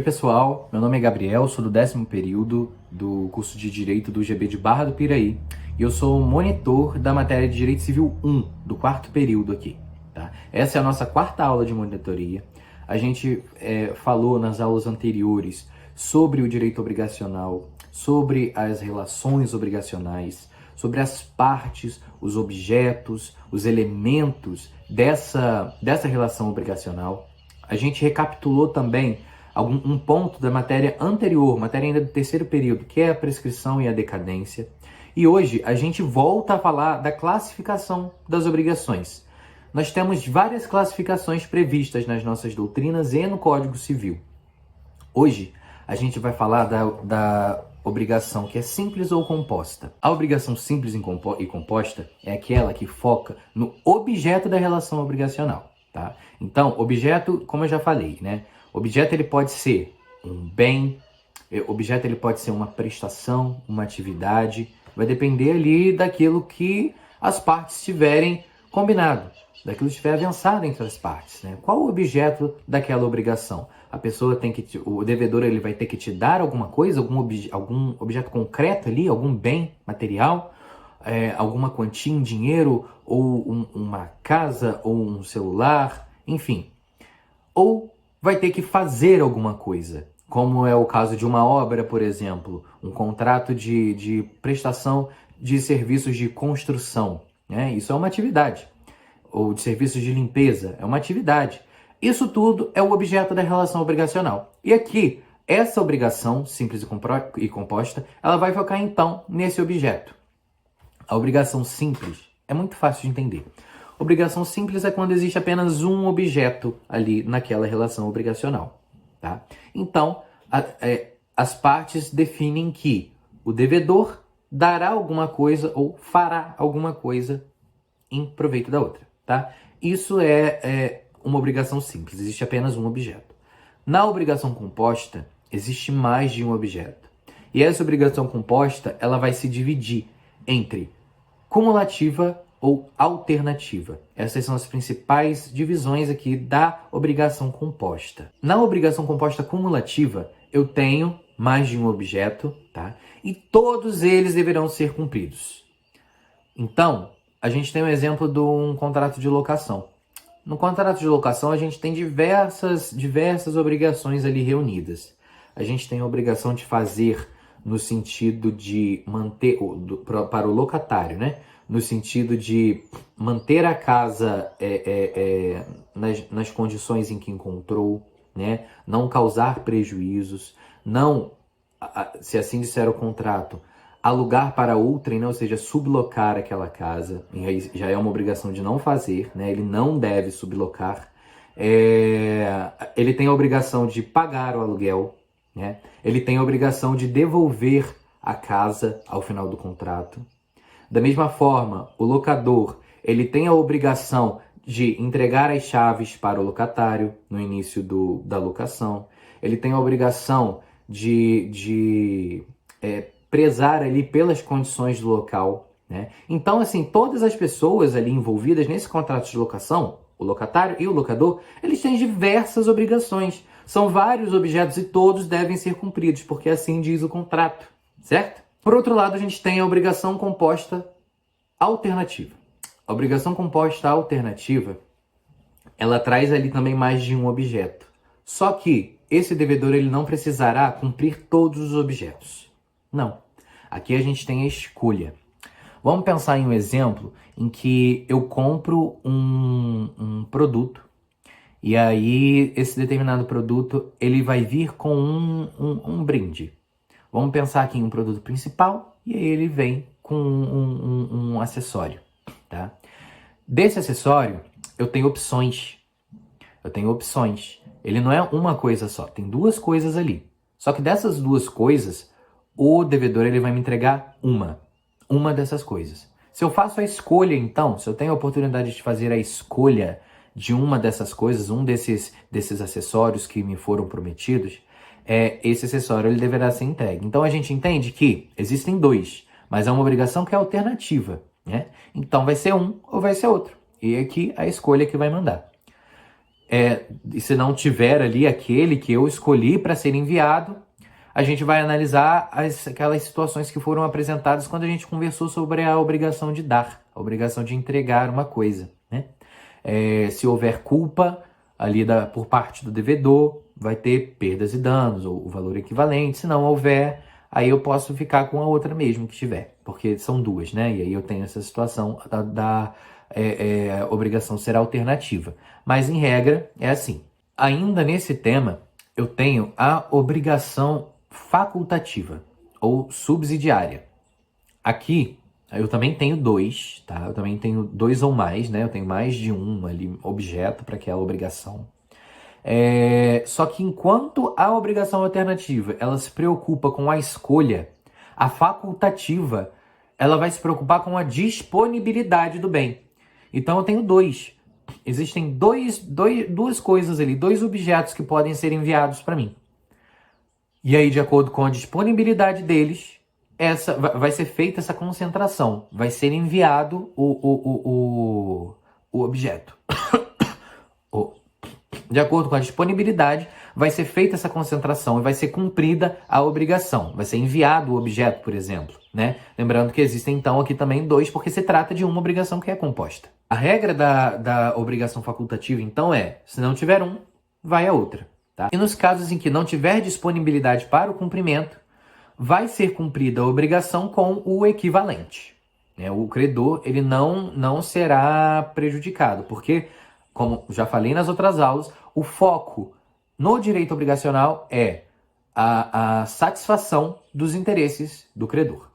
Oi pessoal, meu nome é Gabriel, sou do 10º período do curso de Direito do UGB de Barra do Piraí e eu sou monitor da matéria de Direito Civil 1, do 4º período aqui. Tá? Essa é a nossa 4ª aula de monitoria. A gente falou nas aulas anteriores sobre o direito obrigacional, sobre as relações obrigacionais, sobre as partes, os objetos, os elementos dessa relação obrigacional. A gente recapitulou também um ponto da matéria anterior, matéria ainda do 3º período, que é a prescrição e a decadência. E hoje a gente volta a falar da classificação das obrigações. Nós temos várias classificações previstas nas nossas doutrinas e no Código Civil. Hoje a gente vai falar da obrigação que é simples ou composta. A obrigação simples e composta é aquela que foca no objeto da relação obrigacional. Tá? Então, objeto, como eu já falei, né? Objeto ele pode ser um bem, objeto ele pode ser uma prestação, uma atividade, vai depender ali daquilo que as partes tiverem combinado, daquilo que estiver avançado entre as partes, né? Qual o objeto daquela obrigação? A pessoa tem que, o devedor ele vai ter que te dar alguma coisa, algum objeto concreto ali, algum bem material, alguma quantia em dinheiro, ou uma casa, ou um celular, enfim. Ou vai ter que fazer alguma coisa, como é o caso de uma obra, por exemplo, um contrato de prestação de serviços de construção, né? Isso é uma atividade. Ou de serviços de limpeza, é uma atividade. Isso tudo é o objeto da relação obrigacional. E aqui, essa obrigação, simples e composta, ela vai focar então nesse objeto. A obrigação simples é muito fácil de entender. Obrigação simples é quando existe apenas um objeto ali naquela relação obrigacional. Tá? Então, as partes definem que o devedor dará alguma coisa ou fará alguma coisa em proveito da outra. Tá? Isso é uma obrigação simples, existe apenas um objeto. Na obrigação composta, existe mais de um objeto. E essa obrigação composta ela vai se dividir entre cumulativa ou alternativa. Essas são as principais divisões aqui da obrigação composta. Na obrigação composta cumulativa, eu tenho mais de um objeto, tá? E todos eles deverão ser cumpridos. Então, a gente tem um exemplo de um contrato de locação. No contrato de locação, a gente tem diversas obrigações ali reunidas. A gente tem a obrigação de fazer no sentido de manter, para o locatário, né? No sentido de manter a casa nas condições em que encontrou, né? Não causar prejuízos, não, se assim disser o contrato, alugar para outrem, né? Ou seja, sublocar aquela casa, e aí já é uma obrigação de não fazer, né? Ele não deve sublocar. Ele tem a obrigação de pagar o aluguel, né? Ele tem a obrigação de devolver a casa ao final do contrato. Da mesma forma, o locador ele tem a obrigação de entregar as chaves para o locatário no início da locação. Ele tem a obrigação de prezar ali pelas condições do local, né? Então, assim, todas as pessoas ali envolvidas nesse contrato de locação, o locatário e o locador, eles têm diversas obrigações. São vários objetos e todos devem ser cumpridos, porque assim diz o contrato, certo? Por outro lado, a gente tem a obrigação composta alternativa. A obrigação composta alternativa, ela traz ali também mais de um objeto. Só que esse devedor ele não precisará cumprir todos os objetos. Não. Aqui a gente tem a escolha. Vamos pensar em um exemplo em que eu compro um produto e aí esse determinado produto ele vai vir com um brinde. Vamos pensar aqui em um produto principal e aí ele vem com um acessório. Tá? Desse acessório eu tenho opções. Ele não é uma coisa só, tem duas coisas ali. Só que dessas duas coisas, o devedor ele vai me entregar uma dessas coisas. Se eu faço a escolha, então, se eu tenho a oportunidade de fazer a escolha de uma dessas coisas, um desses acessórios que me foram prometidos, esse acessório ele deverá ser entregue. Então a gente entende que existem dois, mas é uma obrigação que é alternativa, né? Então vai ser um ou vai ser outro. E aqui a escolha que vai mandar. e se não tiver ali aquele que eu escolhi para ser enviado, a gente vai analisar aquelas situações que foram apresentadas quando a gente conversou sobre a obrigação de dar, a obrigação de entregar uma coisa, né? Se houver culpa ali por parte do devedor, vai ter perdas e danos, ou o valor equivalente. Se não houver, aí eu posso ficar com a outra mesmo que tiver, porque são duas, né? E aí eu tenho essa situação da obrigação ser alternativa. Mas, em regra, é assim. Ainda nesse tema, eu tenho a obrigação facultativa ou subsidiária. Aqui, eu também tenho dois, tá? Eu também tenho dois ou mais, né? Eu tenho mais de um ali, objeto para aquela obrigação. Só que enquanto a obrigação alternativa, ela se preocupa com a escolha, a facultativa, ela vai se preocupar com a disponibilidade do bem. Então eu tenho dois. Existem duas coisas ali, dois objetos que podem ser enviados para mim. E aí, de acordo com a disponibilidade deles, vai ser feita essa concentração. Vai ser enviado o objeto. De acordo com a disponibilidade, vai ser feita essa concentração e vai ser cumprida a obrigação. Vai ser enviado o objeto, por exemplo, né? Lembrando que existem, então, aqui também dois, porque se trata de uma obrigação que é composta. A regra da obrigação facultativa, então, se não tiver um, vai a outra, tá? E nos casos em que não tiver disponibilidade para o cumprimento, vai ser cumprida a obrigação com o equivalente. O credor, ele não será prejudicado, porque, como já falei nas outras aulas, o foco no direito obrigacional é a satisfação dos interesses do credor.